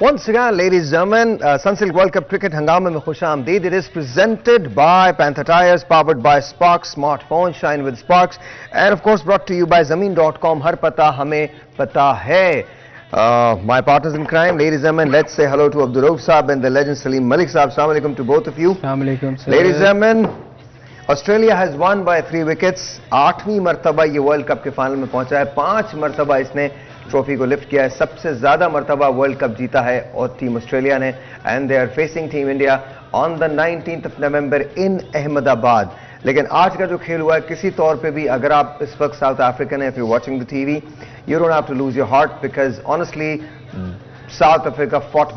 Once again, ladies and gentlemen, Sunsilk World Cup Cricket Hangama mein khush aamdeed. It is presented by Panther Tires, powered by Sparks Smartphone, shine with Sparks, and of course brought to you by Zameen.com. Har pata hame pata hai. My partners in crime, ladies and gentlemen, let's say hello to Abdul Rauf Saab and the legend Salim Malik Saab. Assalamu alaikum to both of you. Assalamu alaikum, sir. Ladies and gentlemen, Australia has won by 3 wickets. 8वीं मर्तबा ये world cup के final में पहुंचा है. 5 मर्तबा इसने trophy को लिफ्ट किया है. सबसे ज्यादा मर्तबा वर्ल्ड कप जीता है और टीम ऑस्ट्रेलिया ने. And they are facing team India on the 19th of November in Ahmedabad. लेकिन आज का जो खेल हुआ है, किसी तौर पे भी अगर आप इस वक्त साउथ अफ्रीकन है, if you watching the TV, you don't have to lose your heart because honestly South Africa fought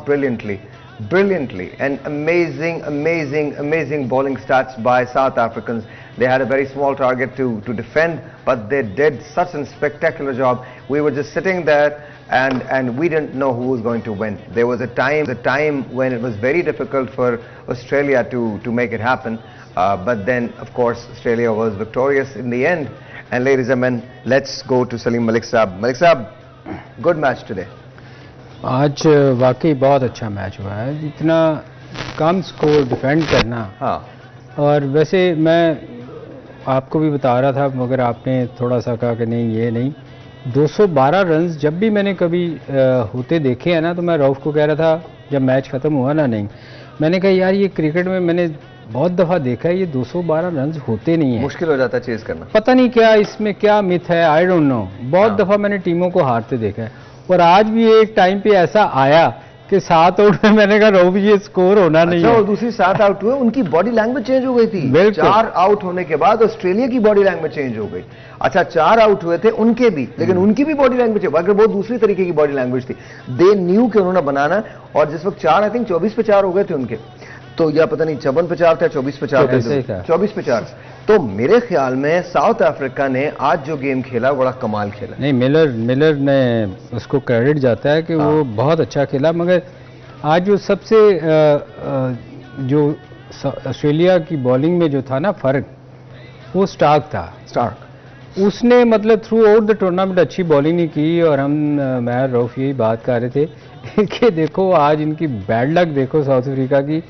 brilliantly and amazing bowling stats by South Africans. They had a very small target to defend, but they did such a spectacular job. We were just sitting there and we didn't know who was going to win. There was a time when it was very difficult for Australia to make it happen, but then of course Australia was victorious in the end. And ladies and gentlemen, let's go to Salim Malik Saab. Malik Saab, good match today. आज वाकई बहुत अच्छा match हुआ है. इतना कम score defend करना. हाँ. और वैसे मैं आपको भी बता रहा था, मगर आपने थोड़ा सा कहा कि नहीं ये नहीं. 212 रन जब भी मैंने कभी होते देखे हैं ना, तो मैं रऊफ को कह रहा था जब मैच ख़त्म हुआ ना, नहीं, मैंने कहा यार ये क्रिकेट में मैंने बहुत दफ़ा देखा है, ये 212 रन होते नहीं है. मुश्किल हो जाता है चेज करना. पता पता नहीं क्या इसमें क्या मिथ है, आई डोंट नो. बहुत दफ़ा मैंने टीमों को हारते देखा है. और आज भी एक टाइम पे ऐसा आया कि 7 आउट में मैंने कहा रऊफ ये स्कोर होना नहीं है. और दूसरी 7 आउट हुए, उनकी बॉडी लैंग्वेज चेंज हो गई थी. 4 आउट होने के बाद ऑस्ट्रेलिया की बॉडी लैंग्वेज चेंज हो गई. अच्छा 4 आउट हुए थे उनके भी, लेकिन उनकी भी बॉडी लैंग्वेज अगर बहुत दूसरी तरीके की बॉडी लैंग्वेज थी. दे न्यू कि उन्होंने बनाना. और जिस वक्त 4 आई थिंक 24 पे 4 हो गए थे उनके, तो या पता नहीं 54 पे 4 था, 24 पे 4 था, 24 पे 4. तो मेरे ख्याल में साउथ अफ्रीका ने आज जो गेम खेला बड़ा कमाल खेला. नहीं, मिलर ने उसको क्रेडिट जाता है कि वो बहुत अच्छा खेला. मगर आज जो सबसे जो ऑस्ट्रेलिया की बॉलिंग में जो था ना फर्क, वो स्टार्क उसने मतलब थ्रू आउट द टूर्नामेंट अच्छी बॉलिंग नहीं की. और मैं रऊफ यही बात कर रहे थे कि देखो आज इनकी बैड लक देखो साउथ अफ्रीका की,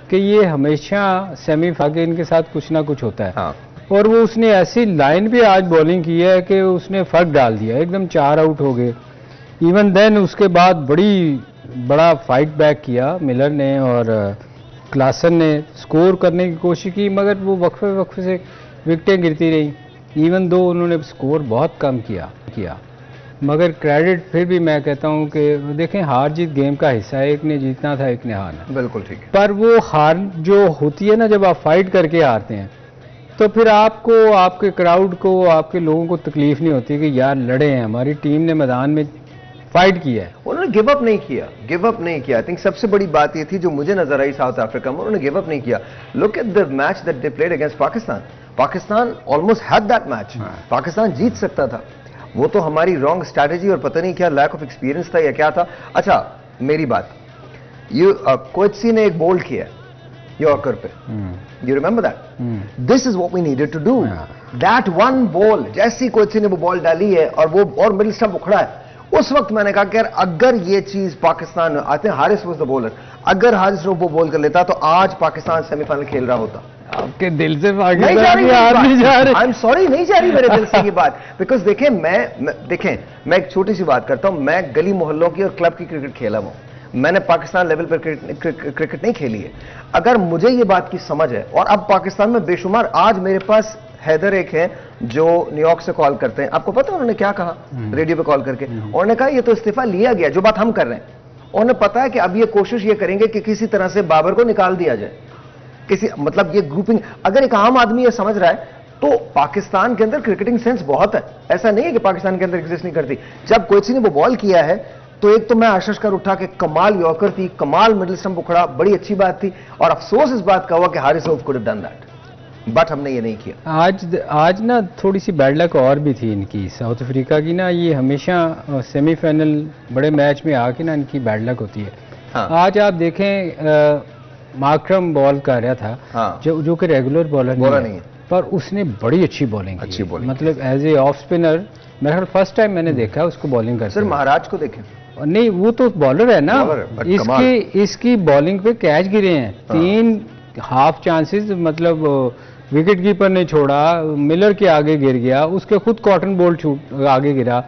कि ये हमेशा सेमीफाइनल के इनके साथ कुछ ना कुछ होता है. हाँ. और वो उसने ऐसी लाइन पे आज बॉलिंग की है कि उसने फर्क डाल दिया. एकदम 4 आउट हो गए. इवन देन उसके बाद बड़ा फाइट बैक किया मिलर ने, और क्लासन ने स्कोर करने की कोशिश की, मगर वो वक्फे से विकेटें गिरती रही. इवन दो उन्होंने स्कोर बहुत कम किया, मगर क्रेडिट फिर भी मैं कहता हूं कि देखें हार जीत गेम का हिस्सा है. एक ने जीतना था, एक ने हारना. बिल्कुल ठीक है. पर वो हार जो होती है ना, जब आप फाइट करके हारते हैं, तो फिर आपको, आपके क्राउड को, आपके लोगों को तकलीफ नहीं होती कि यार लड़े हैं, हमारी टीम ने मैदान में फाइट किया है. उन्होंने गिव अप नहीं किया. आई थिंक सबसे बड़ी बात ये थी जो मुझे नजर आई साउथ अफ्रीका में, उन्होंने गिव अप नहीं किया. Look at the match that they played against Pakistan almost had that match. Pakistan जीत सकता था. वो तो हमारी रॉन्ग स्ट्रैटेजी और पता नहीं क्या लैक ऑफ एक्सपीरियंस था या क्या था. अच्छा मेरी बात, ये कोएत्सी ने एक बोल्ड किया यॉर्कर पे. You remember that? This is what we needed to do. That one ball, जैसी कोएत्सी ने वो बॉल डाली है और मिडिल स्टंप उखड़ा है, उस वक्त मैंने कहा कि अगर ये चीज Pakistan, I think Haris was the bowler, अगर हारिस वो बॉल कर लेता तो आज पाकिस्तान सेमीफाइनल खेल रहा होता. आपके दिल से नहीं जा रही. आई एम सॉरी, नहीं जा रही मेरे दिल से ये बात. बिकॉज देखें मैं एक छोटी सी बात करता हूं. मैं गली मोहल्लों की और क्लब की क्रिकेट खेला हूं. मैंने पाकिस्तान लेवल पर क्रिकेट नहीं खेली है. अगर मुझे ये बात की समझ है, और अब पाकिस्तान में बेशुमार, आज मेरे पास हैदर एक है जो न्यूयॉर्क से कॉल करते हैं. आपको पता है उन्होंने क्या कहा रेडियो पे कॉल करके? उन्होंने कहा ये तो इस्तीफा लिया गया, जो बात हम कर रहे हैं. उन्हें पता है कि अब ये कोशिश ये करेंगे कि किसी तरह से बाबर को निकाल दिया जाए. मतलब ये ग्रुपिंग, अगर एक आम आदमी ये समझ रहा है, तो पाकिस्तान के अंदर क्रिकेटिंग सेंस बहुत है. ऐसा नहीं है कि पाकिस्तान के अंदर एग्जिस्ट नहीं करती. जब कोएत्सी ने वो बॉल किया है, तो एक तो मैं आशीष कर उठा कि कमाल यॉर्कर थी, कमाल मिडिल स्टंप उखड़ा, बड़ी अच्छी बात थी. और अफसोस इस बात का हुआ कि Haris Rauf could have done that, but हमने ये नहीं किया. आज ना थोड़ी सी बैड लक और भी थी इनकी, साउथ अफ्रीका की ना. ये हमेशा सेमीफाइनल बड़े मैच में आके ना इनकी बैड लक होती है. हाँ. आज आप देखें मार्करम बॉल कर रहा था. हाँ. जो कि रेगुलर बॉलर नहीं है, पर उसने बड़ी अच्छी बॉलिंग की. मतलब एज ए ऑफ स्पिनर मेरे ख्याल फर्स्ट टाइम मैंने देखा उसको बॉलिंग करते. सर महाराज को देखें, नहीं वो तो बॉलर है ना, बॉलर है, but कमाल। इसकी बॉलिंग पे कैच गिरे हैं, 3 हाफ चांसेस, मतलब विकेट कीपर ने छोड़ा, मिलर के आगे गिर गया, उसके खुद कॉटन बॉल छूट आगे गिरा,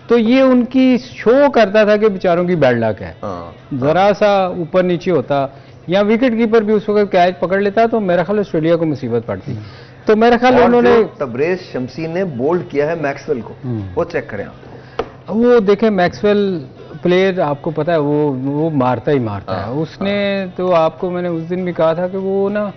तो ये उनकी शो करता था कि बेचारों की बैड लक है। जरा सा ऊपर नीचे होता या विकेट कीपर भी उस वक्त कैच पकड़ लेता तो मेरा ख्याल ऑस्ट्रेलिया को मुसीबत पड़ती। तो मेरा ख्याल उन्होंने तबरेज शमसी ने बोल्ड किया है मैक्सवेल को, वो चेक करें आप। वो देखें मैक्सवेल प्लेयर आपको पता है वो मारता ही मारता है। उसने तो आपको मैंने उस दिन भी कहा था कि वो ना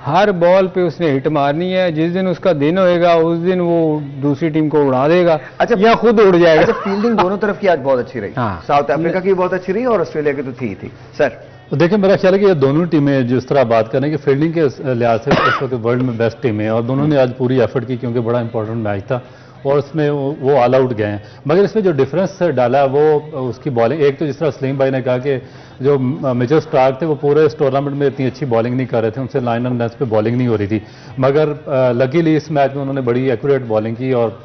हर बॉल पे उसने हिट मारनी है, जिस दिन उसका दिन होएगा उस दिन वो दूसरी टीम को उड़ा देगा। अच्छा, या खुद उड़ जाएगा। अच्छा, फील्डिंग दोनों तरफ की आज बहुत अच्छी रही। साउथ अफ्रीका की बहुत अच्छी रही और ऑस्ट्रेलिया की तो थी सर। तो देखिए मेरा ख्याल है कि ये दोनों टीमें जिस तरह बात करें कि फील्डिंग के लिहाज से इस वक्त वर्ल्ड में बेस्ट टीम है और दोनों ने आज पूरी एफर्ट की क्योंकि बड़ा इंपॉर्टेंट मैच था और उसमें वो ऑल आउट गए हैं। मगर इसमें जो डिफरेंस डाला है वो उसकी बॉलिंग, एक तो जिस तरह सलीम भाई ने कहा कि जो मिचेल स्टार्क थे वो पूरे इस टूर्नामेंट में इतनी अच्छी बॉलिंग नहीं कर रहे थे, उनसे लाइन एंड लेंथ पे बॉलिंग नहीं हो रही थी, मगर लकीली इस मैच में उन्होंने बड़ी एक्यूरेट बॉलिंग की और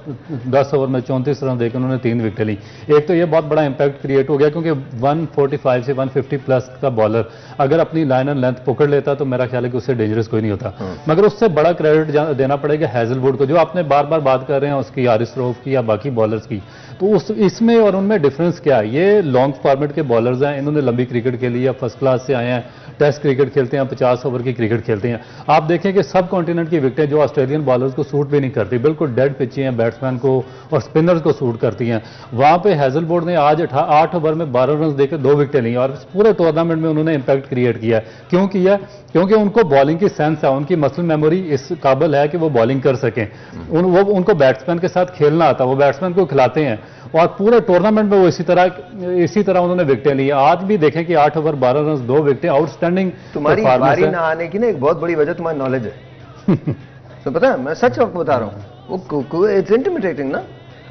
10 ओवर में 34 रन देकर उन्होंने 3 विकेट ली। एक तो ये बहुत बड़ा इंपैक्ट क्रिएट हो गया क्योंकि 145 से 150 प्लस का बॉलर अगर अपनी लाइन एंड लेंथ पकड़ लेता तो मेरा ख्याल है कि उससे डेंजरस कोई नहीं होता। मगर उससे बड़ा क्रेडिट देना पड़ेगा हैजलवुड को, जो आपने बार बार बात कर रहे हैं उसकी, हारिस रऊफ की या बाकी बॉलर्स की। तो इसमें और उनमें डिफरेंस क्या है? ये लॉन्ग फॉर्मेट के बॉलर्स हैं, इन्होंने लंबी क्रिकेट खेली है, फर्स्ट क्लास से आए हैं, टेस्ट क्रिकेट खेलते हैं, 50 ओवर की क्रिकेट खेलते हैं। आप देखें कि सब कॉन्टिनेंट की विकेटें जो ऑस्ट्रेलियन बॉलर्स को सूट भी नहीं करती, बिल्कुल डेड पिचें हैं, बैट्समैन को और स्पिनर्स को सूट करती हैं। वहां पे हैजलवुड ने आज 8 ओवर में 12 रन देकर 2 विकेटें ली और पूरे टूर्नामेंट में उन्होंने इंपैक्ट क्रिएट किया। क्यों किया? क्योंकि उनको बॉलिंग की सेंस है, उनकी मसल मेमोरी इस काबिल है कि वो बॉलिंग कर सकें। उनको बैट्समैन के साथ खेलना आता, वो बैट्समैन को खिलाते हैं और पूरे टूर्नामेंट में वो इसी तरह उन्होंने विकेटें ली। आज भी देखें कि 8 ओवर 12 रन 2 विकेटें, आउटस्टैंडिंग। तुम्हारी बारी ना आने की ना एक बहुत बड़ी वजह तुम्हारी नॉलेज है। तो पता है, मैं सच आपको बता रहा हूँ, वो इट्स इंटिमिडेटिंग ना।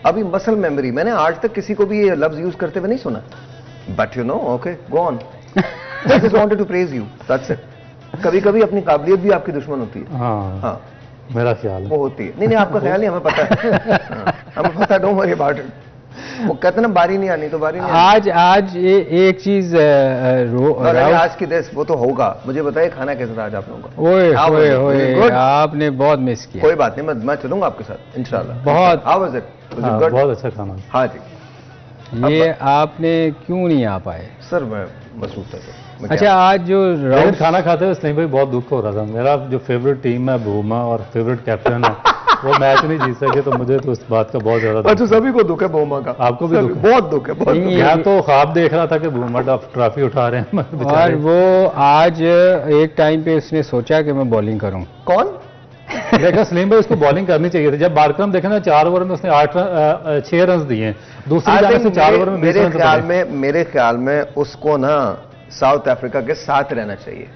अभी मसल मेमोरी मैंने आज तक किसी को भी ये लफ्ज यूज करते हुए नहीं सुना, but you know, okay go on. I just wanted to praise you, that's it. कभी कभी अपनी काबिलियत भी आपकी दुश्मन होती है। हाँ, मेरा ख्याल वो होती है। नहीं आपका ख्याल नहीं, हमें पता है। हमें पता है, डोंट वरी अबाउट इट। वो कहते ना बारी नहीं आनी तो बारी नहीं आनी। आज एक चीज आज की देश वो तो होगा। मुझे बताइए खाना कैसा था आज आप लोगों का? ओए आपने बहुत मिस किया। कोई बात नहीं, मैं चलूंगा आपके साथ इंशाल्लाह। बहुत हाउ वाज इट? बहुत अच्छा खाना। हाँ जी। ये आपने क्यों नहीं आ पाए? सर मैं मसरूफ था। अच्छा, आज जो राउंड खाना खाते हुए इसलिए भाई बहुत दुख हो रहा था। मेरा जो फेवरेट टीम है भूमा और फेवरेट कैप्टन है वो मैच नहीं जीत सके, तो मुझे तो उस बात का बहुत ज्यादा अच्छा, सभी को दुख है भूमा का। आपको भी दुख? बहुत दुख है, बहुत। मैं तो ख्वाब देख रहा था कि भूमा ट्रॉफी उठा रहे हैं और वो आज एक टाइम पे उसने सोचा कि मैं बॉलिंग करूं। कौन? देखा सलीम भाई, उसको बॉलिंग करनी चाहिए थी। जब बारक्रम देखा ना, 4 ओवर में उसने 6 रन दिए हैं, दूसरी जाने से 4 ओवर में 20 रन। मेरे ख्याल में उसको ना साउथ अफ्रीका के साथ रहना चाहिए।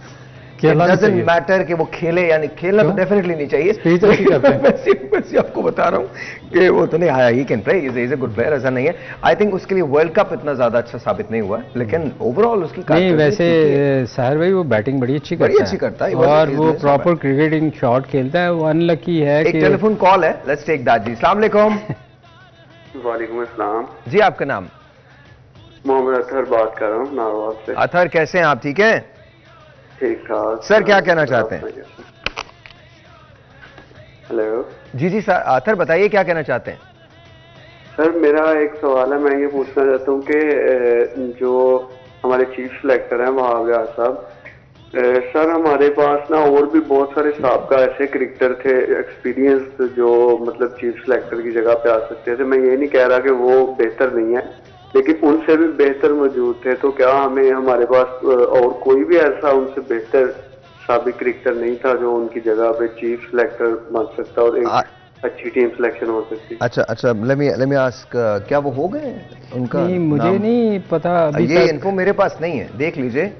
डजंट मैटर कि वो खेले या नहीं, खेलना तो डेफिनेटली नहीं चाहिए। मैं आपको बता रहा हूँ कि वो तो नहीं आया, he can play, is a good player, ऐसा नहीं है। आई थिंक उसके लिए वर्ल्ड कप इतना ज्यादा अच्छा साबित नहीं हुआ, लेकिन ओवरऑल उसकी नहीं, वैसे साहिर भाई वो बैटिंग बड़ी अच्छी करता है और वो प्रॉपर क्रिकेटिंग शॉट खेलता है। वो अनलकी है। एक टेलीफोन कॉल है, लेट्स टेक दैट जी। अस्सलाम वालेकुम। वालेकुम अस्सलाम जी, आपका नाम? मोहम्मद अतहर बात कर रहा हूँ नारोवाल से। अतहर, कैसे हैं आप? ठीक है ठीक ठाक। सर, क्या कहना चाहते हैं? हेलो जी सर, अतहर बताइए क्या कहना चाहते हैं? सर, मेरा एक सवाल है, मैं ये पूछना चाहता हूँ कि जो हमारे चीफ सेलेक्टर हैं वहाब रियाज साहब, सर हमारे पास ना और भी बहुत सारे साहबका ऐसे क्रिकेटर थे एक्सपीरियंस जो मतलब चीफ सेलेक्टर की जगह पे आ सकते थे। मैं ये नहीं कह रहा कि वो बेहतर नहीं है, लेकिन उनसे भी बेहतर मौजूद थे। तो क्या हमारे पास और कोई भी ऐसा उनसे बेहतर साबिक क्रिकेटर नहीं था जो उनकी जगह पे चीफ सेलेक्टर बन सकता और एक अच्छी टीम सिलेक्शन हो सकती? अच्छा, लेट मी आस्क, क्या वो हो गए उनका? नहीं, मुझे नहीं पता, ये इनको मेरे पास नहीं है, देख लीजिए।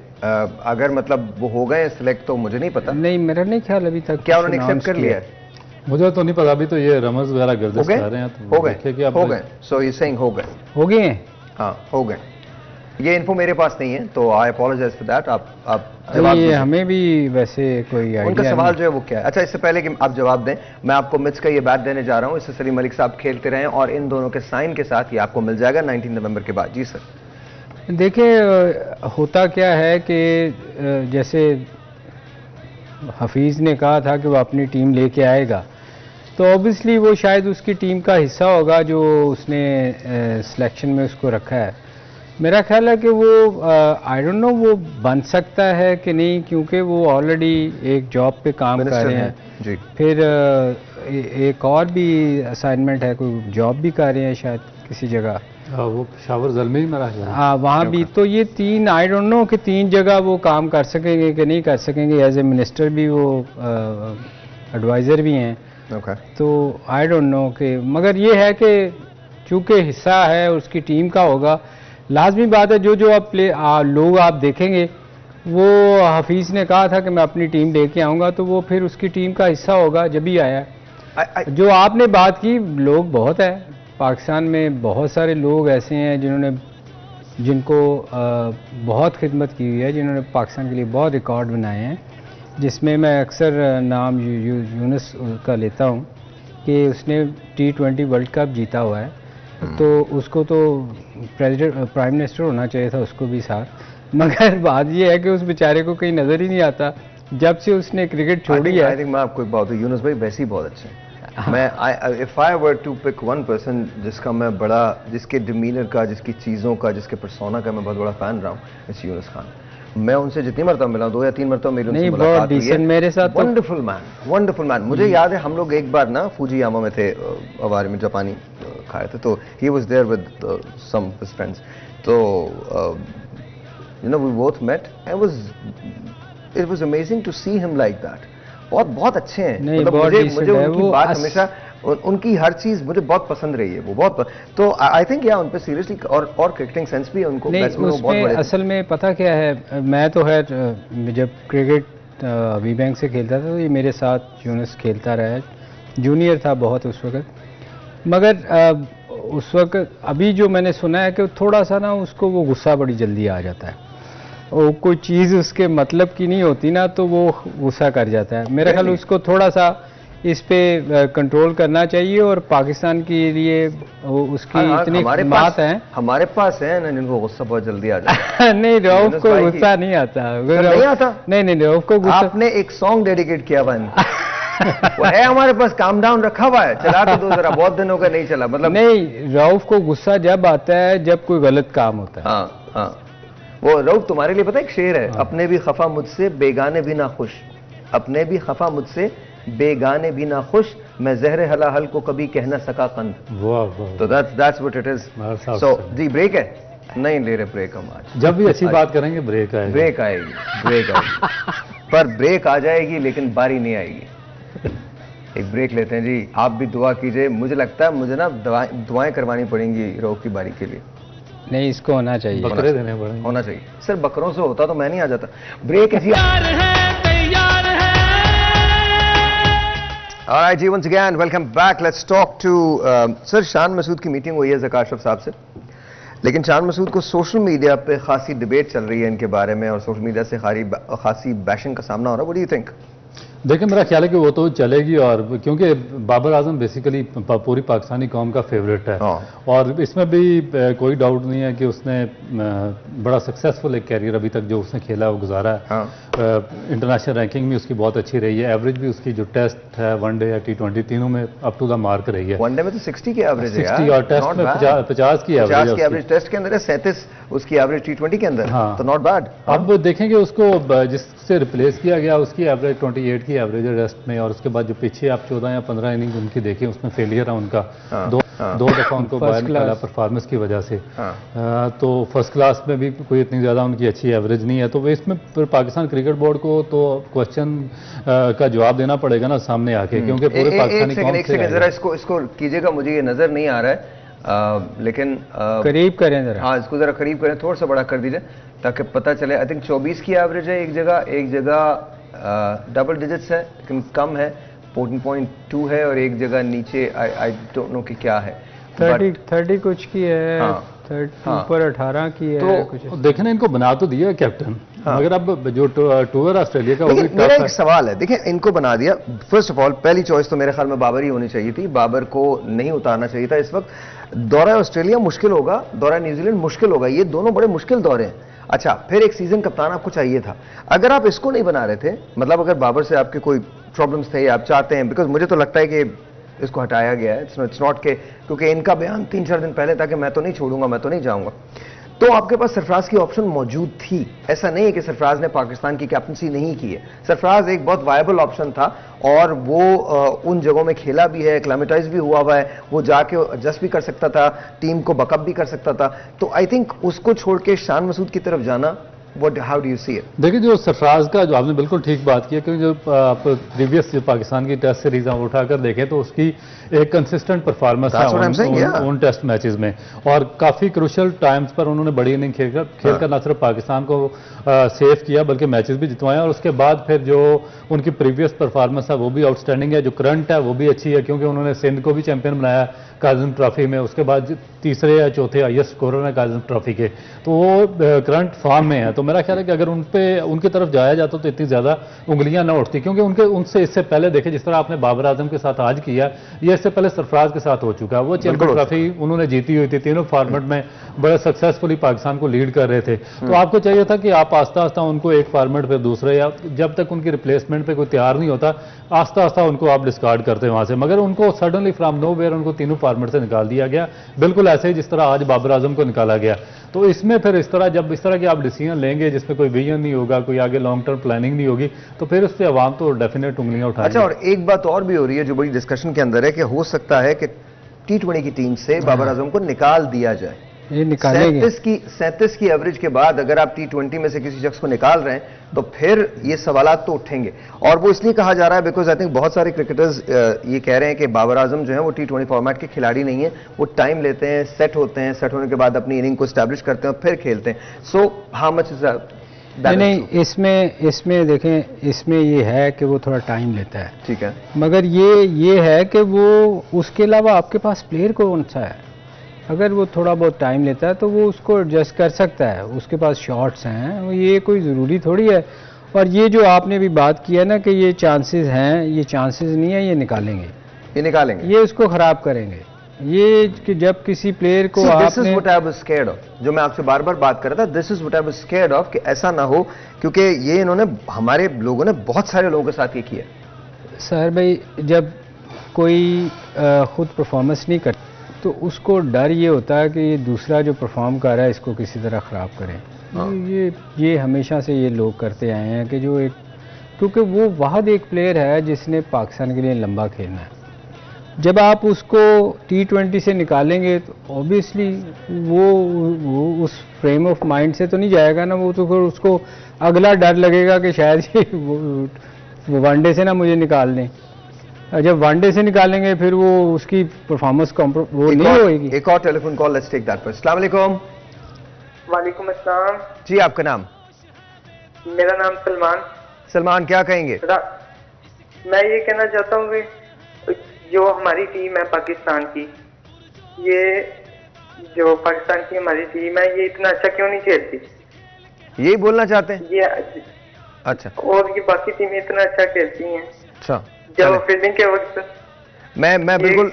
अगर मतलब वो हो गए सिलेक्ट तो मुझे नहीं पता। नहीं, मेरा नहीं ख्याल अभी तक। क्या उन्होंने एक्सेप्ट कर लिया है? मुझे तो नहीं पता, अभी तो ये रमज वगैरह गर्दिश कर रहे हैं। तो हो गए। सो यू सेइंग हो गए? हाँ, हो गए। ये इन्फो मेरे पास नहीं है, तो आई अपोलोजाइज फॉर दैट। आप जवाब ये हमें भी वैसे कोई आइडिया उनका सवाल जो है वो क्या है? अच्छा, इससे पहले कि आप जवाब दें, मैं आपको मिच का ये बैट देने जा रहा हूँ। इससे सलीम मलिक साहब खेलते रहें और इन दोनों के साइन के साथ ये आपको मिल जाएगा 19 नवंबर के बाद। जी सर। देखिए होता क्या है कि जैसे हफीज़ ने कहा था कि वो अपनी टीम लेके आएगा, तो ऑब्वियसली वो शायद उसकी टीम का हिस्सा होगा जो उसने सिलेक्शन में उसको रखा है। मेरा ख्याल है कि वो आई डोंट नो वो बन सकता है कि नहीं, क्योंकि वो ऑलरेडी एक जॉब पे काम कर रहे हैं जी। फिर एक और भी असाइनमेंट है, कोई जॉब भी कर रहे हैं शायद किसी जगह, वो पेशावर ज़लमी ही मेरा ख्याल है। हाँ वहाँ भी। तो ये तीन आई डोंट नो कि तीन जगह वो काम कर सकेंगे कि नहीं कर सकेंगे। एज ए मिनिस्टर भी वो एडवाइज़र भी हैं। Okay. तो आई डोंट नो कि, मगर ये है कि चूँकि हिस्सा है उसकी टीम का होगा, लाजमी बात है जो आप लोग आप देखेंगे, वो हफीज़ ने कहा था कि मैं अपनी टीम लेके आऊँगा, तो वो फिर उसकी टीम का हिस्सा होगा जब ही आया। जो आपने बात की, लोग बहुत है पाकिस्तान में, बहुत सारे लोग ऐसे हैं जिनको बहुत खिदमत की हुई है, जिन्होंने पाकिस्तान के लिए बहुत रिकॉर्ड बनाए हैं, जिसमें मैं अक्सर नाम यूनुस का लेता हूँ कि उसने T20 वर्ल्ड कप जीता हुआ है, तो उसको तो प्राइम मिनिस्टर होना चाहिए था उसको भी साथ। मगर बात ये है कि उस बेचारे को कहीं नज़र ही नहीं आता जब से उसने क्रिकेट छोड़ी है। आई थिंक मैं आपको एक बात, यूनुस भाई वैसे ही बहुत अच्छे हैं। मैं if I were to pick one person जिसका मैं बड़ा, जिसके डिमीनर का, जिसकी चीज़ों का, जिसके पर्सोना का मैं बहुत बड़ा फैन रहा हूँ, इट्स यूनुस खान। मैं उनसे जितनी मरतबा मिला, 2 या 3 मरतबा मेरी उनसे मुलाकात हुई है। मेरे साथ वंडरफुल मैन, वंडरफुल मैन। मुझे याद है हम लोग एक बार ना फूजियामा में थे, अवारी में जापानी खाए थे, तो he was there with some his friends, तो you know we both met and it was amazing to see him like that. बहुत अच्छे हैं, मतलब मुझे उनकी बात हमेशा, उनकी हर चीज मुझे बहुत पसंद रही है, वो बहुत। तो आई थिंक या उन पे सीरियसली और क्रिकेटिंग सेंस भी है उनको। नहीं, उसमें असल में पता क्या है, मैं तो है जब क्रिकेट वी बैंक से खेलता था तो ये मेरे साथ यूनुस खेलता रहा है, जूनियर था बहुत उस वक्त, मगर उस वक्त अभी जो मैंने सुना है कि थोड़ा सा ना उसको वो गुस्सा बड़ी जल्दी आ जाता है, और कोई चीज़ उसके मतलब की नहीं होती ना तो वो गुस्सा कर जाता है। मेरा ख्याल उसको थोड़ा सा इस पे कंट्रोल करना चाहिए, और पाकिस्तान के लिए उसकी इतनी बात है, हमारे पास है ना जिनको गुस्सा बहुत जल्दी आ जाता है। नहीं, रऊफ को गुस्सा नहीं आता। नहीं आता? नहीं, रऊफ को गुस्सा। आपने एक सॉन्ग डेडिकेट किया हुआ वो है हमारे पास, काम डाउन रखा हुआ है, चला के दो जरा, बहुत दिनों का नहीं चला। मतलब नहीं, रऊफ को गुस्सा जब आता है जब कोई गलत काम होता है। हाँ, वो रऊफ तुम्हारे लिए पता है एक शेर है, अपने भी खफा मुझसे बेगाने भी ना खुश, अपने भी खफा मुझसे बेगाने भी ना खुश, मैं जहरे हलाहल को कभी कह ना सका कंद। तो that's what it is. So जी ब्रेक है, नहीं ले रहे ब्रेक हम आज, जब भी अच्छी बात करेंगे ब्रेक आएगी, ब्रेक आएगी पर ब्रेक आ जाएगी लेकिन बारी नहीं आएगी। एक ब्रेक लेते हैं जी, आप भी दुआ कीजिए। मुझे लगता है मुझे ना दुआएं करवानी पड़ेंगी रऊफ की बारी के लिए। नहीं, इसको होना चाहिए, बकरे देने पड़ेंगे, होना चाहिए। सिर्फ बकरों से होता तो मैं नहीं आ जाता। ब्रेक है जी। Alright जी, once again welcome back. Let's talk to sir Shan Masood की मीटिंग हुई है ज़का अशरफ साहब से, लेकिन शान मसूद को सोशल मीडिया पे खासी डिबेट चल रही है इनके बारे में, और सोशल मीडिया से खासी बैशिंग का सामना हो रहा है। What do you think? देखिए मेरा ख्याल है कि वो तो चलेगी, और क्योंकि बाबर आजम बेसिकली पूरी पाकिस्तानी कौम का फेवरेट है, और इसमें भी कोई डाउट नहीं है कि उसने बड़ा सक्सेसफुल एक कैरियर अभी तक जो उसने खेला वो गुजारा है। इंटरनेशनल रैंकिंग भी उसकी बहुत अच्छी रही है, एवरेज भी उसकी जो टेस्ट है, वनडे या T20 तीनों में अप टू द मार्क रही है। वनडे में तो 60 की एवरेज है, 60 और टेस्ट में 50 की एवरेज टेस्ट के अंदर है, 37 उसकी एवरेज T20 के अंदर, तो नॉट बैड। अब देखेंगे उसको जिससे रिप्लेस किया गया उसकी एवरेज 28 की एवरेज है टेस्ट में, और उसके बाद जो पीछे आप 14 या 15 इनिंग उनकी देखें उसमें फेलियर है उनका, दो दफा उनको बाहर निकाला परफॉर्मेंस की वजह से। तो फर्स्ट क्लास में भी कोई इतनी ज़्यादा उनकी अच्छी एवरेज नहीं है, तो इसमें फिर पाकिस्तान क्रिकेट बोर्ड को तो क्वेश्चन का जवाब देना पड़ेगा ना सामने आके, क्योंकि पूरे पाकिस्तानी कौम से जरा इसको कीजिएगा, मुझे ये नजर नहीं आ रहा है, लेकिन करीब करें जरा। हाँ, इसको जरा करीब करें, थोड़ा सा बड़ा कर दीजिए ताकि पता चले। आई थिंक 24 की एवरेज है, एक जगह डबल डिजिट्स है लेकिन कम है, 14.2 है, और एक जगह नीचे आई डोंट नो कि क्या है, 30 कुछ की है। 32 पर 18 की है कुछ। तो देखें ना, इनको बना तो दिया कैप्टन, मगर अब जो टूर ऑस्ट्रेलिया का वो भी लेकिन मेरा टफ एक सवाल है, देखिए इनको बना दिया, फर्स्ट ऑफ ऑल पहली चॉइस तो मेरे ख्याल में बाबर ही होनी चाहिए थी, बाबर को नहीं उतारना चाहिए था। इस वक्त दौरा ऑस्ट्रेलिया मुश्किल होगा, दौरा न्यूजीलैंड मुश्किल होगा, ये दोनों बड़े मुश्किल दौरे हैं। अच्छा, फिर एक सीजन कप्तान आपको चाहिए था, अगर आप इसको नहीं बना रहे थे, मतलब अगर बाबर से आपके कोई प्रॉब्लम्स थे, आप चाहते हैं, बिकॉज मुझे तो लगता है कि इसको हटाया गया है, इट्स नॉट के, क्योंकि इनका बयान 3-4 दिन पहले था कि मैं तो नहीं छोड़ूंगा, मैं तो नहीं जाऊंगा, तो आपके पास सरफराज की ऑप्शन मौजूद थी। ऐसा नहीं है कि सरफराज ने पाकिस्तान की कैप्टनसी नहीं की है, सरफराज एक बहुत वायबल ऑप्शन था और वो उन जगहों में खेला भी है, एक्लामेटाइज भी हुआ है, वो जाके एडजस्ट भी कर सकता था, टीम को बकअप भी कर सकता था। तो आई थिंक उसको छोड़ के शान मसूद की तरफ जाना, What, how do you see it? देखिए, जो सरफराज का, जो आपने बिल्कुल ठीक बात की है, क्योंकि जो आप प्रीवियस पाकिस्तान की टेस्ट सीरीज आप उठाकर देखें तो उसकी एक कंसिस्टेंट परफॉर्मेंस है उन टेस्ट मैचेस में, और काफ़ी क्रूशल टाइम्स पर उन्होंने बड़ी इनिंग खेलकर ना सिर्फ पाकिस्तान को सेव किया बल्कि मैचेस भी जितवाए, और उसके बाद फिर जो उनकी प्रीवियस परफॉर्मेंस है वो भी आउटस्टैंडिंग है, जो करंट है वो भी अच्छी है, क्योंकि उन्होंने सिंध को भी चैंपियन बनाया काज़िम ट्रॉफी में, उसके बाद तीसरे या चौथे हाईएस्ट स्कोरर हैं काज़िम ट्रॉफी के, तो वो करंट फॉर्म में है। तो मेरा ख्याल है कि अगर उनकी तरफ जाया जाता तो इतनी ज़्यादा उंगलियां ना उठती, क्योंकि उनसे इससे पहले देखें जिस तरह आपने बाबर आजम के साथ आज किया, ये इससे पहले सरफराज के साथ हो चुका है। वो चैंपियन ट्रॉफी उन्होंने जीती हुई थी, तीनों फॉर्मेट में बड़े सक्सेसफुली पाकिस्तान को लीड कर रहे थे। तो आपको चाहिए था कि आप आस्ता आस्ता उनको एक फॉर्मेट पे दूसरे, या जब तक उनकी रिप्लेसमेंट पे कोई तैयार नहीं होता, आस्ता आस्ता उनको आप डिस्कार्ड करते वहां से, मगर उनको सडनली फ्रॉम नोवेयर उनको तीनों फॉर्मेट से निकाल दिया गया, बिल्कुल ऐसे ही जिस तरह आज बाबर आजम को निकाला गया। तो इसमें फिर इस तरह, जब इस तरह के आप डिसीजन लेंगे जिसमें कोई विजन नहीं होगा, कोई आगे लॉन्ग टर्म प्लानिंग नहीं होगी, तो फिर उस पर अवाम तो डेफिनेट उंगलियां उठाएंगे। अच्छा, और एक बात और भी हो रही है जो बड़ी डिस्कशन के अंदर है कि हो सकता है कि T20 की टीम से बाबर आजम को निकाल दिया जाए। ये निकालेंगे 37 की एवरेज के बाद अगर आप T20 में से किसी शख्स को निकाल रहे हैं तो फिर ये सवालात तो उठेंगे, और वो इसलिए कहा जा रहा है बिकॉज आई थिंक बहुत सारे क्रिकेटर्स ये कह रहे हैं कि बाबर आजम जो है वो T20 फॉर्मेट के खिलाड़ी नहीं है, वो टाइम लेते हैं, सेट होते हैं, सेट होने के बाद अपनी इनिंग को स्टैब्लिश करते हैं और फिर खेलते हैं। सो हाउ मच इज नहीं, इसमें देखें, इसमें ये है कि वो थोड़ा टाइम लेता है, ठीक है, मगर ये है कि वो उसके अलावा आपके पास प्लेयर कौन सा है, अगर वो थोड़ा बहुत टाइम लेता है तो वो उसको एडजस्ट कर सकता है, उसके पास शॉट्स हैं, ये कोई ज़रूरी थोड़ी है। और ये जो आपने भी बात की है ना कि ये चांसेस हैं, ये चांसेस नहीं है, ये निकालेंगे, ये उसको ख़राब करेंगे। ये कि जब किसी प्लेयर को this is what I was scared of, जो मैं आपसे बार बार बात कर रहा था, this is what I was scared of, कि ऐसा ना हो, क्योंकि ये इन्होंने, हमारे लोगों ने बहुत सारे लोगों के साथ ये किया। सर भाई, जब कोई खुद परफॉर्मेंस नहीं करता तो उसको डर ये होता है कि ये दूसरा जो परफॉर्म कर रहा है इसको किसी तरह ख़राब करें। ये हमेशा से ये लोग करते आए हैं कि जो एक, क्योंकि वो वाहद एक प्लेयर है जिसने पाकिस्तान के लिए लंबा खेलना है। जब आप उसको T20 से निकालेंगे तो ऑब्वियसली वो उस फ्रेम ऑफ माइंड से तो नहीं जाएगा ना, वो तो फिर उसको अगला डर लगेगा कि शायद वो वनडे से ना मुझे निकाल दें। जब वनडे से निकालेंगे फिर वो उसकी परफॉर्मेंस वो नहीं होगी। एक और telephone call, let's take that first. अस्सलाम वालेकुम। वालेकुम अस्सलाम जी, आपका नाम? मेरा नाम सलमान, क्या कहेंगे? मैं ये कहना चाहता हूँ कि जो हमारी टीम है पाकिस्तान की, ये जो पाकिस्तान की हमारी टीम है, ये इतना अच्छा क्यों नहीं खेलती? यही बोलना चाहते हैं ये? अच्छा, और ये बाकी टीमें इतना अच्छा खेलती हैं, अच्छा, जब फील्डिंग के वक्त मैं बिल्कुल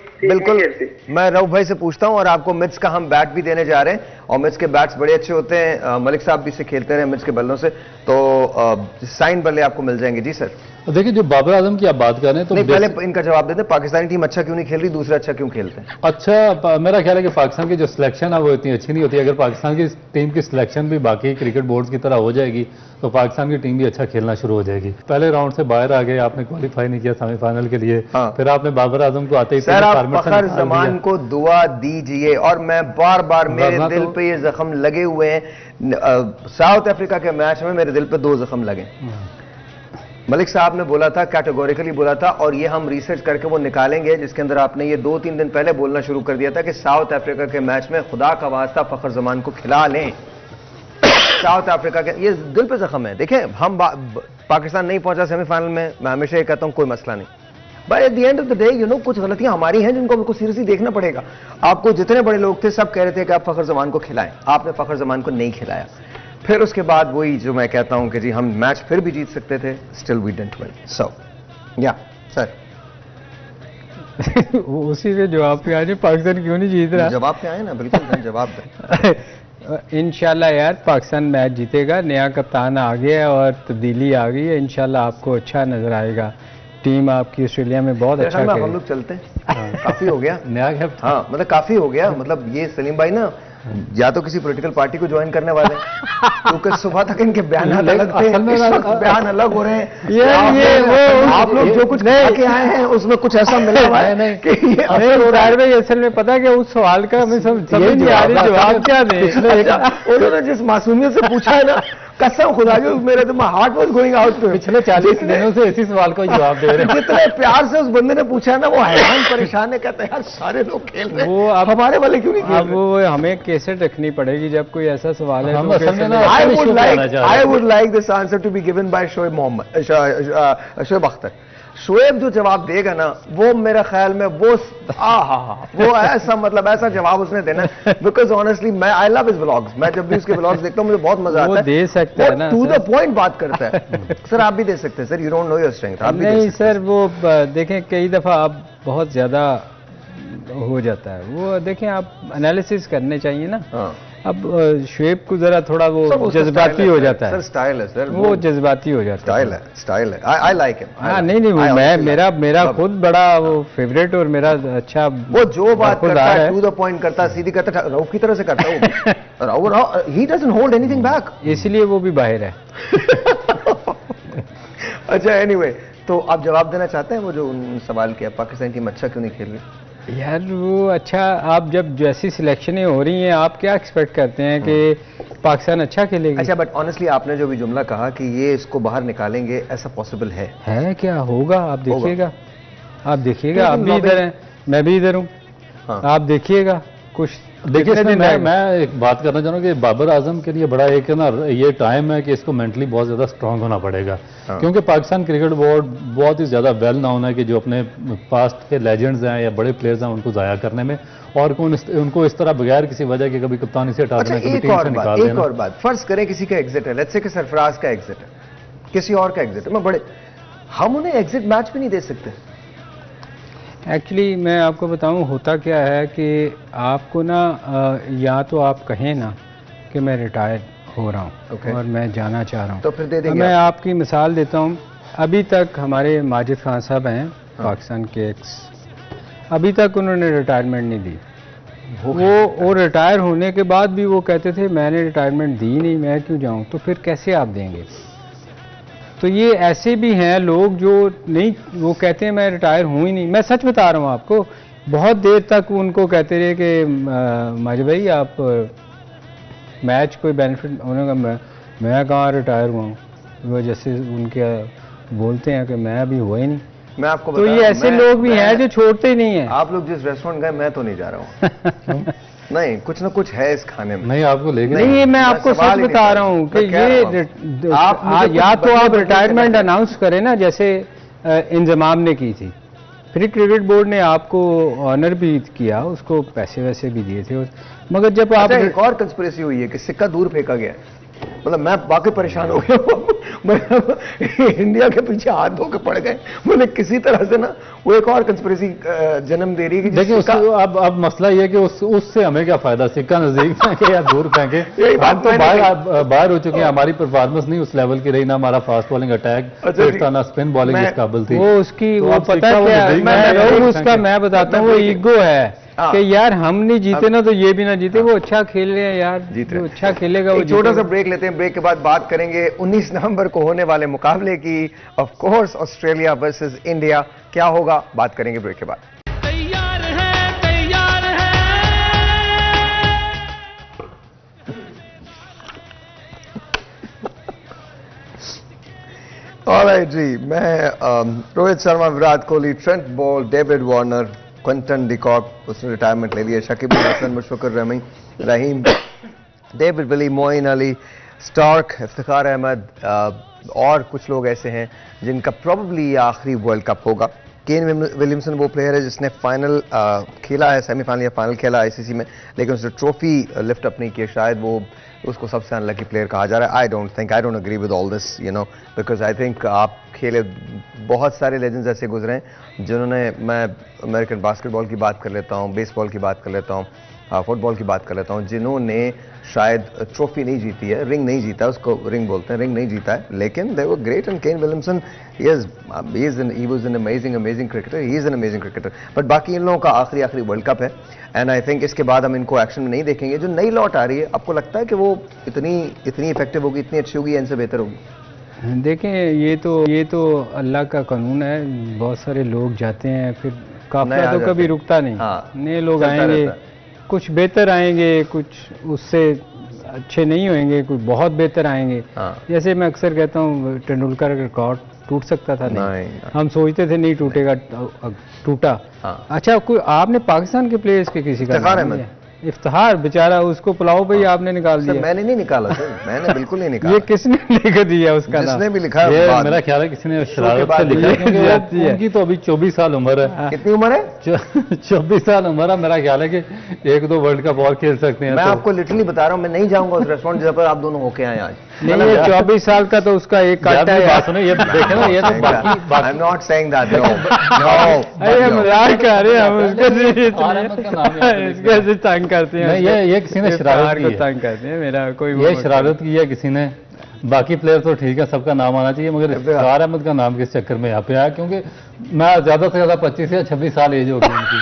मैं रऊफ भाई से पूछता हूं, और आपको मिट्स का हम बैट भी देने जा रहे हैं, और मिट्स के बैट्स बड़े अच्छे होते हैं, मलिक साहब भी से खेलते रहे मिट्स के बल्लों से, तो साइन बल्ले आपको मिल जाएंगे। जी सर। देखिए, जो बाबर आजम की आप बात कर रहे हैं तो नहीं, पहले इनका जवाब देते, पाकिस्तानी टीम अच्छा क्यों नहीं खेल रही, दूसरा अच्छा क्यों खेलते हैं? अच्छा, मेरा ख्याल है कि पाकिस्तान की जो सिलेक्शन है वो इतनी अच्छी नहीं होती। अगर पाकिस्तान की टीम की सिलेक्शन भी बाकी क्रिकेट बोर्ड्स की तरह हो जाएगी तो पाकिस्तान की टीम भी अच्छा खेलना शुरू हो जाएगी। पहले राउंड से बाहर आ गए, आपने क्वालिफाई नहीं किया सेमीफाइनल के लिए, फिर आपने बाबर आजम को आते ही सर आप फखर जमान को दुआ दीजिए, और मैं बार बार, मेरे दिल पे ये जख्म लगे हुए हैं। साउथ अफ्रीका के मैच में मेरे दिल पे 2 जख्म लगे। मलिक साहब ने बोला था, कैटेगोरिकली बोला था, और ये हम रिसर्च करके वो निकालेंगे, जिसके अंदर आपने ये 2-3 दिन पहले बोलना शुरू कर दिया था कि साउथ अफ्रीका के मैच में खुदा का वास्ता फखर जमान को खिला लें। साउथ अफ्रीका के ये दिल पे जख्म है। देखें, हम पाकिस्तान नहीं पहुंचा सेमीफाइनल में, मैं हमेशा ये कहता हूं कोई मसला नहीं, but at the end of the day you know कुछ गलतियां हमारी हैं जिनको हमको सीरियसली देखना पड़ेगा। आपको जितने बड़े लोग थे सब कह रहे थे कि आप फखर जमान को खिलाएं, आपने फखर जमान को नहीं खिलाया। फिर उसके बाद वही जो मैं कहता हूं कि जी हम मैच फिर भी जीत सकते थे, स्टिल वी डिडंट विन। सो या सर उसी पे जवाब पे आज पाकिस्तान क्यों नहीं जीत रहा? जवाब पे आए ना, बिल्कुल जवाब पे। इंशाल्लाह यार पाकिस्तान मैच जीतेगा, नया कप्तान आ गया है और तब्दीली आ गई है, इंशाल्लाह आपको अच्छा नजर आएगा। टीम आपकी ऑस्ट्रेलिया में बहुत अच्छा खेल। हम लोग चलते हैं, काफी हो गया नया कैप्टन। हाँ मतलब काफी हो गया, मतलब ये सलीम भाई ना या तो किसी पॉलिटिकल पार्टी को ज्वाइन करने वाले क्योंकि सुबह तक इनके बयान अलग थे, इस वक्त बयान अलग हो रहे हैं। ये वो आप लोग जो कुछ खा के आए हैं उसमें कुछ ऐसा मिला हुआ है कि ये उड़ार भाई असल में पता है कि उस सवाल का हमें समझ नहीं आ रही जवाब क्या दे। उन्होंने जिस मासूमियत से पूछा है ना, कसम खुदा की मेरे तो heart was going out to. पिछले 40 दिनों से इसी सवाल का जवाब दे रहे हैं। जितने प्यार से उस बंदे ने पूछा है ना, वो हैरान परेशान है, कहते हैं यार सारे लोग खेल रहे हैं, वो अब हमारे वाले क्यों नहीं खेल अब वो हमें कैसेट रखनी पड़ेगी जब कोई ऐसा सवाल है। हम तो असल में ना रहे। I would like this answer to be given by Shoaib Akhtar. Shoaib जो जवाब देगा ना, वो मेरा ख्याल में वो वो ऐसा मतलब ऐसा जवाब उसने देना, बिकॉज ऑनेस्टली मैं आई लव हिज व्लॉग्स, मैं जब भी उसके व्लॉग्स देखता हूँ मुझे बहुत मजा आता है। वो दे सकता है ना, टू द पॉइंट बात करता है। सर आप भी दे सकते हैं sir, you don't know your strength. आप भी नहीं सर, वो देखें कई दफा आप बहुत ज्यादा हो जाता है, वो देखें आप एनालिसिस करने चाहिए ना। अब शुएब को जरा थोड़ा वो जज्बाती हो जाता है। सर स्टाइल है सर, वो जज्बाती हो जाता है। स्टाइल है। I like him. हाँ नहीं मैं मेरा खुद बड़ा वो फेवरेट और मेरा अच्छा, वो जो बात करता है टू द पॉइंट करता है, सीधी करता है, रऊफ की तरह से करता है वो। He doesn't hold anything back, इसलिए वो भी बाहर है। अच्छा एनीवे, तो आप जवाब देना चाहते हैं वो जो सवाल किया पाकिस्तान टीम अच्छा क्यों नहीं खेल रही? यार वो अच्छा, आप जब जैसी सिलेक्शनें हो रही हैं आप क्या एक्सपेक्ट करते हैं कि पाकिस्तान अच्छा खेलेगी? अच्छा बट ऑनेस्टली आपने जो भी जुमला कहा कि ये इसको बाहर निकालेंगे, ऐसा पॉसिबल है क्या होगा? आप देखिएगा, आप देखिएगा, आप भी इधर हैं, मैं भी इधर हूँ। हाँ। आप देखिएगा कुछ। देखिए मैं एक बात करना चाहूँ कि बाबर आजम के लिए बड़ा एक ना ये टाइम है कि इसको मेंटली बहुत ज़्यादा स्ट्रांग होना पड़ेगा। हाँ। क्योंकि पाकिस्तान क्रिकेट बोर्ड बहुत ही ज़्यादा वेल नाउन है कि जो अपने पास्ट के लेजेंड्स हैं या बड़े प्लेयर्स हैं उनको ज़ाया करने में, और उनको इस तरह बगैर किसी वजह के कभी कप्तानी से हटा देना, टीम से निकाल देना। एक और बात, फर्ज करें किसी का एग्जिट है, लेट्स से कि सरफराज का एग्जिट है, किसी और का एग्जिट है, मैं बड़े हम उन्हें एग्जिट मैच भी नहीं दे सकते। एक्चुअली मैं आपको बताऊं होता क्या है कि आपको ना या तो आप कहें ना कि मैं रिटायर हो रहा हूं और मैं जाना चाह रहा हूं, तो फिर दे देंगे। मैं आपकी मिसाल देता हूं, अभी तक हमारे माजिद खान साहब हैं पाकिस्तान के एक्स, अभी तक उन्होंने रिटायरमेंट नहीं दी। वो रिटायर होने के बाद भी वो कहते थे मैंने रिटायरमेंट दी नहीं, मैं क्यों जाऊं, तो फिर कैसे आप देंगे? तो ये ऐसे भी हैं लोग जो नहीं, वो कहते हैं मैं रिटायर हूँ ही नहीं। मैं सच बता रहा हूँ आपको, बहुत देर तक उनको कहते रहे कि माजिद भाई आप मैच कोई बेनिफिट, उन्होंने कहा मैं कहाँ रिटायर हुआ हूँ, वो जैसे उनके बोलते हैं कि मैं अभी हुआ ही नहीं। मैं आपको तो ये ऐसे लोग भी हैं जो छोड़ते ही नहीं हैं। आप लोग जिस रेस्टोरेंट गए मैं तो नहीं जा रहा हूँ। नहीं कुछ ना कुछ है इस खाने में। नहीं आपको लेके नहीं, मैं आपको सच बता रहा हूँ कि ये या तो आप रिटायरमेंट अनाउंस करें ना, जैसे इंजमाम ने की थी, फिर क्रिकेट बोर्ड ने आपको ऑनर भी किया, उसको पैसे वैसे भी दिए थे, मगर जब आप एक और कंस्पिरेसी हुई है कि सिक्का दूर फेंका गया, मतलब मैं बाकी परेशान हो गया। इंडिया के पीछे हाथ धो के पड़ गए, बोले किसी तरह से ना वो एक और कंस्पिरेसी जन्म दे रही है कि देखिए अब मसला ये है कि उससे हमें क्या फायदा, सिक्का नजदीक फेंके या दूर फेंके, हम तो बाहर हो चुके हैं, हमारी परफॉर्मेंस नहीं उस लेवल की रही, ना हमारा फास्ट बॉलिंग अटैक था, ना स्पिन बॉलिंग इस काबिल थी। वो उसकी वो पता है उसका मैं बताता हूँ, वो ईगो है कि यार हम नहीं जीते ना तो ये भी ना जीते, वो अच्छा खेल रहे हैं यार, जो अच्छा खेलेगा वो। छोटा सा ब्रेक लेते हैं, ब्रेक के बाद बात करेंगे 19 नवंबर को होने वाले मुकाबले की, of course Australia versus India, क्या होगा बात करेंगे ब्रेक के बाद। तैयार है ऑलराइट जी, मैं Rohit Sharma, Virat Kohli, Trent Boult, David Warner, Quinton de Kock, उसने रिटायरमेंट ले लिया, Shakib Al Hasan, Mushfiqur Rahim, David Willey, Moeen Ali, Starc, Iftikhar Ahmed और कुछ लोग ऐसे हैं जिनका प्रोबेबली ये आखिरी वर्ल्ड कप होगा। केन विलियमसन वो प्लेयर है जिसने फाइनल खेला है, सेमीफाइनल या फाइनल खेला आईसीसी में, लेकिन उसने ट्रॉफी लिफ्ट अप नहीं किया। शायद वो उसको सबसे अनलकी प्लेयर कहा जा रहा है। I don't agree with all this, you know, because I think आप खेले, बहुत सारे लेजेंड्स ऐसे गुजरे हैं जिन्होंने, मैं अमेरिकन बास्केटबॉल की बात कर लेता हूँ, बेसबॉल की बात कर लेता हूँ, फुटबॉल की बात कर लेता हूँ, जिन्होंने शायद ट्रॉफी नहीं जीती है, रिंग नहीं जीता, उसको रिंग बोलते हैं, रिंग नहीं जीता है, लेकिन they were great. And Kane Williamson he was an amazing cricketer, he is an amazing cricketer. But बाकी इन लोगों का आखिरी वर्ल्ड कप है, एंड आई थिंक इसके बाद हम इनको एक्शन में नहीं देखेंगे। जो नई लौट आ रही है, आपको लगता है कि वो इतनी इफेक्टिव होगी, इतनी अच्छी होगी, इनसे बेहतर होगी? देखें, ये तो अल्लाह का कानून है, बहुत सारे लोग जाते हैं, फिर काफिला तो कभी रुकता नहीं। नए लोग आएंगे, कुछ बेहतर आएंगे, कुछ उससे अच्छे नहीं होंगे, कुछ बहुत बेहतर आएंगे। जैसे मैं अक्सर कहता हूँ, तेंदुलकर का रिकॉर्ड टूट सकता था, नहीं। हम सोचते थे नहीं टूटेगा, टूटा। अच्छा, कोई आपने पाकिस्तान के प्लेयर्स के किसी का इफ्तिखार बेचारा, उसको पुलाव पे ही आपने निकाल दिया। मैंने नहीं निकाला सर, मैंने बिल्कुल नहीं निकाला। ये किसने लिख दिया उसका नाम? जिसने भी लिखा ये मेरा ख्याल है किसी ने शरारत से लिखा है, क्योंकि उनकी तो अभी 24 साल उम्र है। कितनी उम्र है? 24 साल उम्र है। मेरा ख्याल है कि 1-2 वर्ल्ड कप और खेल सकते हैं। मैं आपको लिटरली बता रहा हूँ, मैं नहीं जाऊंगा उस रेस्टोरेंट जहाँ पर आप दोनों होके आए आज। नहीं, ये 24 साल का तो उसका एक काटा है। बात सुनो, ये देखे ना, ये तो बाकी I am not saying that, no. अरे मजाक कर रहे हैं हम, इसके तंग करते हैं। ये किसी ने शरारत की है, तंग करते हैं, मेरा कोई ये शरारत की है किसी ने। बाकी प्लेयर तो ठीक है, सबका नाम आना चाहिए, मगर इफ्तिखार अहमद का नाम किस चक्कर में यहाँ पे आया? क्योंकि मैं ज्यादा से ज्यादा 25 या 26 साल एज होगी उनकी,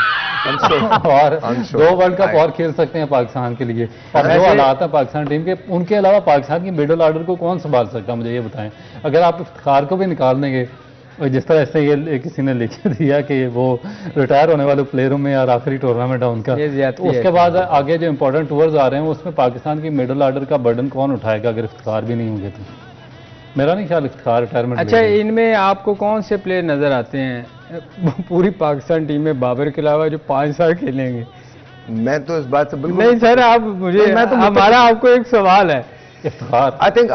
और 2 वर्ल्ड कप और खेल सकते हैं पाकिस्तान के लिए। और जो हालात है पाकिस्तान टीम के, उनके अलावा पाकिस्तान की मिडिल ऑर्डर को कौन संभाल सकता है, मुझे ये बताएं। अगर आप इफ्तिखार को भी निकाल देंगे, और जिस तरह से ये किसी ने लिख दिया कि वो रिटायर होने वाले प्लेयरों में और आखिरी टूर्नामेंट है उनका, तो उसके बाद आगे जो इंपॉर्टेंट टूर्स आ रहे हैं उसमें पाकिस्तान की मिडिल ऑर्डर का बर्डन कौन उठाएगा अगर इफ्तिखार भी नहीं होंगे तो? मेरा नहीं ख्याल इफ्तिखार रिटायरमेंट। अच्छा, इनमें आपको कौन से प्लेयर नजर आते हैं पूरी पाकिस्तान टीम में बाबर के अलावा जो 5 साल खेलेंगे? मैं तो इस बात से बिल्कुल नहीं सर, आप मुझे, हमारा आपको एक सवाल है। इफ्तिखार आई थिंक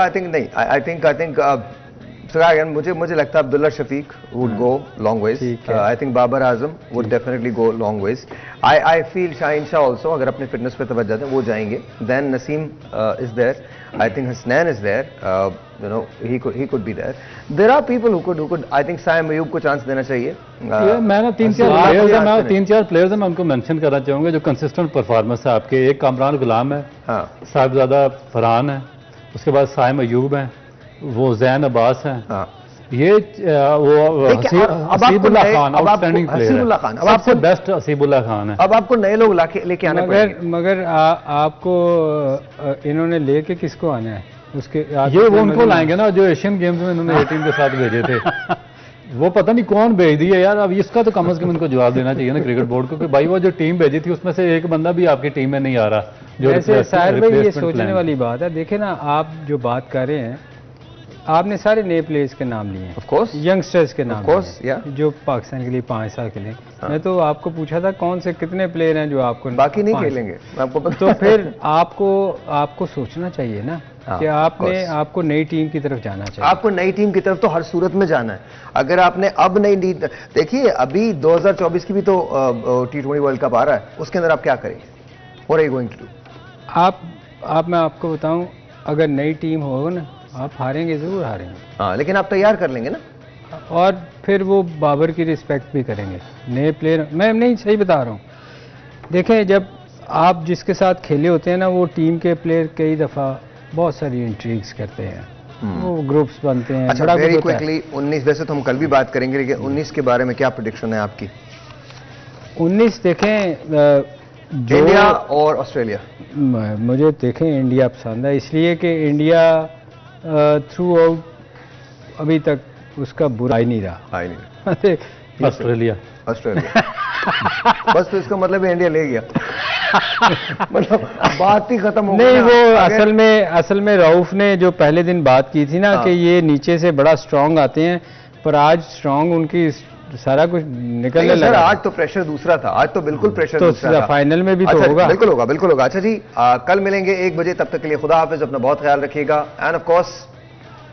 मुझे लगता है Abdullah Shafique would go long ways. I think Babar Azam would definitely go long ways. I feel Shaheen Shah also, अगर अपने फिटनेस पे तवज्जो दें वो जाएंगे। Then Naseem is there, I think Hasnain is there, you know, he could be there. There are people who could I think Saim Ayub को chance देना चाहिए। मैं ना 3-4 प्लेयर्स हैं, मैं उनको मेंशन करना चाहूंगा जो कंसिस्टेंट परफॉर्मेंस है आपके। एक कामरान गुलाम है, साहिबजादा फरहान है, उसके बाद साइम अयूब है, वो जैन अब्बास है, ये वो हसीबुल्लाह खान आउटस्टैंडिंग प्लेयर है, सबसे बेस्ट हसीबुल्लाह खान है। अब आपको नए लोग लेके आने पड़ेंगे। मगर आपको इन्होंने लेके किसको आना है? उसके ये वो उनको लाएंगे ना जो एशियन गेम्स में इन्होंने 18 के साथ भेजे थे। वो पता नहीं कौन भेज दिया यार। अब इसका तो कम से कम इनको जवाब देना चाहिए ना क्रिकेट बोर्ड को कि भाई वो जो टीम भेजी थी उसमें से एक बंदा भी आपकी टीम में नहीं आ रहा। जो ऐसे साहिर भाई, ये सोचने वाली बात है। देखे ना, आप जो बात कर रहे हैं, आपने सारे नए प्लेयर्स के नाम लिए हैं, ऑफ कोर्स, यंगस्टर्स के नाम, जो पाकिस्तान के लिए 5 साल खेले। मैं तो आपको पूछा था कौन से कितने प्लेयर हैं जो आपको, बाकी नहीं खेलेंगे आपको पता। तो फिर आपको सोचना चाहिए ना कि आपको नई टीम की तरफ जाना चाहिए। आपको नई टीम की तरफ तो हर सूरत में जाना है। अगर आपने अब नई देखिए, अभी 2024 की भी तो T20 वर्ल्ड कप आ रहा है, उसके अंदर आप क्या करेंगे? और आई गोइंग टू आप मैं आपको बताऊं, अगर नई टीम हो ना, आप हारेंगे, जरूर हारेंगे। हाँ, लेकिन आप तैयार कर लेंगे ना, और फिर वो बाबर की रिस्पेक्ट भी करेंगे। नए प्लेयर, मैं नहीं सही बता रहा हूँ। देखें, जब आप जिसके साथ खेले होते हैं ना, वो टीम के प्लेयर कई दफ़ा बहुत सारी इंट्रीग्स करते हैं, वो ग्रुप्स बनते हैं। अच्छा, वेरी क्विकली 19, वैसे तो हम कल भी बात करेंगे, लेकिन 19 के बारे में क्या प्रेडिक्शन है आपकी? 19 देखें, इंडिया और ऑस्ट्रेलिया। मुझे देखें इंडिया पसंद है, इसलिए कि इंडिया थ्रू आउट अभी तक उसका बुरा ही नहीं रहा। ऑस्ट्रेलिया बस, तो इसका मतलब इंडिया ले गया। मतलब बात ही खत्म हो गई। नहीं, वो असल में रऊफ ने जो पहले दिन बात की थी ना कि ये नीचे से बड़ा स्ट्रांग आते हैं, पर आज स्ट्रांग उनकी सारा कुछ निकलने लगा। आज तो प्रेशर दूसरा था, आज तो बिल्कुल प्रेशर तो दूसरा था। फाइनल में भी तो होगा। बिल्कुल होगा। अच्छा जी, कल मिलेंगे 1 बजे, तब तक के लिए खुदा हाफिज, अपना बहुत ख्याल रखिएगा, एंड ऑफ कोर्स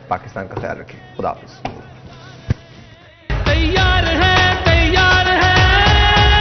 पाकिस्तान का ख्याल रखिए। खुदा हाफिज।